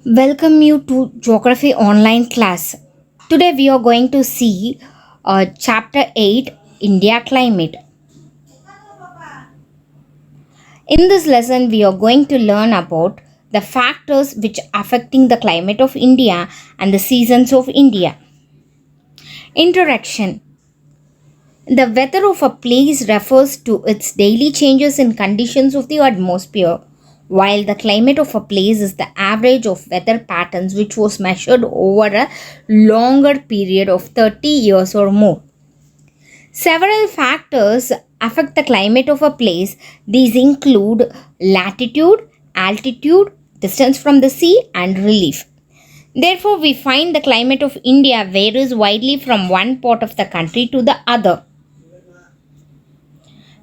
Welcome you to Geography online class. Today we are going to see Chapter 8 India Climate. In this lesson we are going to learn about the factors which affecting the climate of India and the seasons of India. Introduction. The weather of a place refers to its daily changes in conditions of the atmosphere, while the climate of a place is the average of weather patterns which was measured over a longer period of 30 years or more. Several factors affect the climate of a place. These include latitude, altitude, distance from the sea, and relief. Therefore, we find the climate of India varies widely from one part of the country to the other.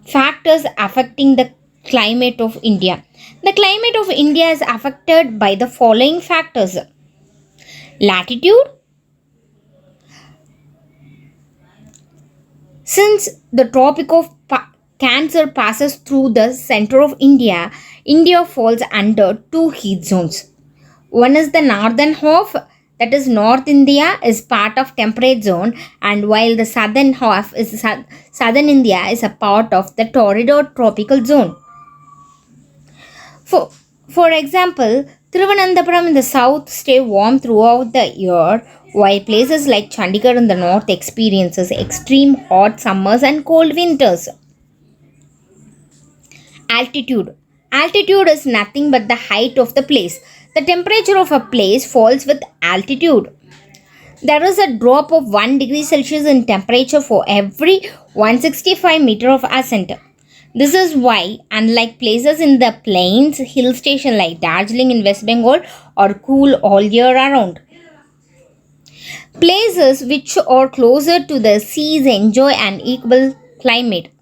Factors affecting the climate of India. The climate of India is affected by the following factors: latitude. Since the Tropic of Cancer passes through the center of India, India falls under two heat zones. One is the northern half, that is North India, is part of temperate zone, and while the southern half is southern India is a part of the torrid or tropical zone. For, for example, Thiruvananthapuram in the south stay warm throughout the year, while places like Chandigarh in the north experiences extreme hot summers and cold winters. Altitude. Altitude is nothing but the height of the place. The temperature of a place falls with altitude. There is a drop of 1 degree Celsius in temperature for every 165 meter of ascent. This is why, unlike places in the plains, hill station like Darjeeling in West Bengal are cool all year round. Places which are closer to the seas enjoy an equal climate.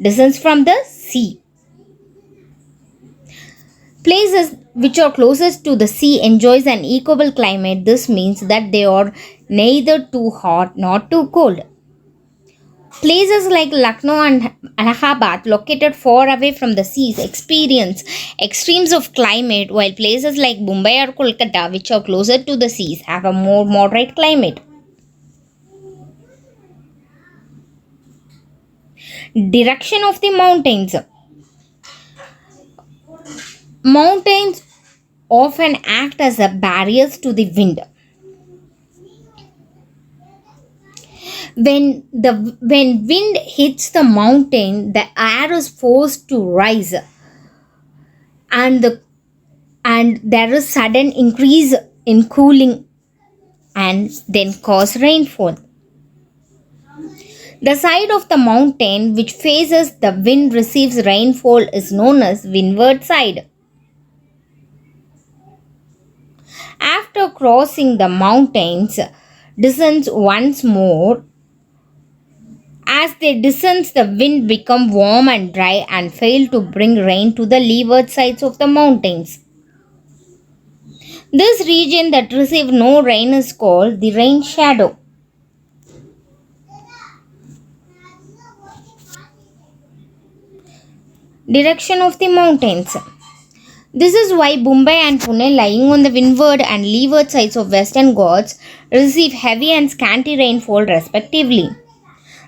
Distance from the sea. Places which are closest to the sea enjoys an equable climate. This means that they are neither too hot nor too cold. Places like Lucknow and Allahabad, located far away from the seas, experience extremes of climate, while places like Mumbai or Kolkata, which are closer to the seas, have a more moderate climate. Direction of the mountains. Mountains often act as a barriers to the wind. When wind hits the mountain, the air is forced to rise, and there is sudden increase in cooling and then cause rainfall. The side of the mountain which faces the wind receives rainfall is known as windward side. After crossing the mountains, descends once more. As they descend, the wind become warm and dry and fail to bring rain to the leeward sides of the mountains. This region that receives no rain is called the rain shadow. Direction of the mountains. This is why Mumbai and Pune, lying on the windward and leeward sides of Western Ghats, receive heavy and scanty rainfall respectively.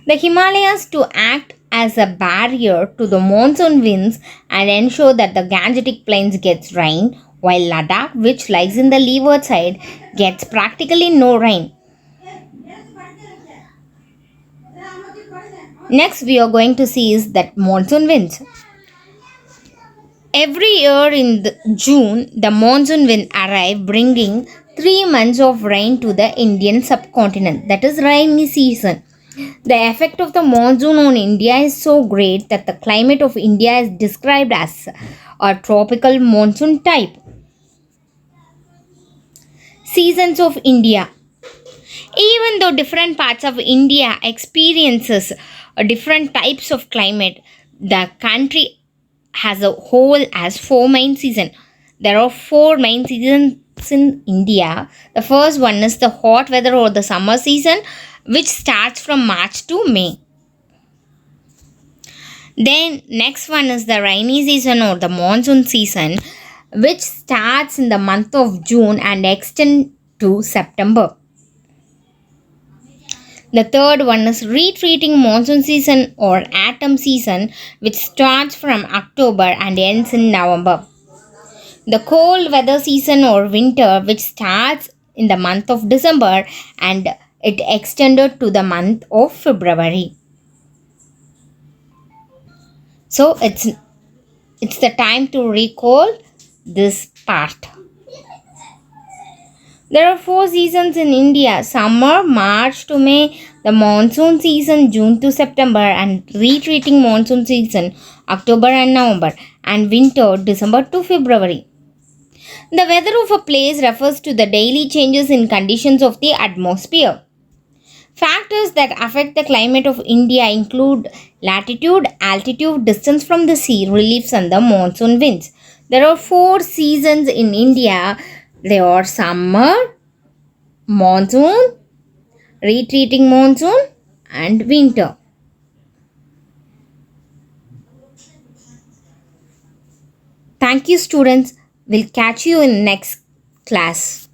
The Himalayas to act as a barrier to the monsoon winds and ensure that the Gangetic Plains gets rain, while Ladakh, which lies in the leeward side, gets practically no rain. Next, we are going to see is that monsoon winds. Every year in June, the monsoon wind arrive, bringing 3 months of rain to the Indian subcontinent. That is rainy season. The effect of the monsoon on India is so great that the climate of India is described as a tropical monsoon type. Seasons of India. Even though different parts of India experiences different types of climate, the country as a whole has four main seasons. There are four main seasons in India. The first one is the hot weather or the summer season, which starts from March to May. Then next one is the rainy season or the monsoon season, which starts in the month of June and extends to September. The third one is retreating monsoon season or autumn season, which starts from October and ends in November. The cold weather season or winter, which starts in the month of December and it extended to the month of February. So it's the time to recall this part. There are four seasons in India: summer, March to May, the monsoon season, June to September, and retreating monsoon season, October and November, and winter, December to February. The weather of a place refers to the daily changes in conditions of the atmosphere. Factors that affect the climate of India include latitude, altitude, distance from the sea, reliefs, and the monsoon winds. There are four seasons in India. They are summer, monsoon, retreating monsoon, and winter. Thank you, students. We'll catch you in next class.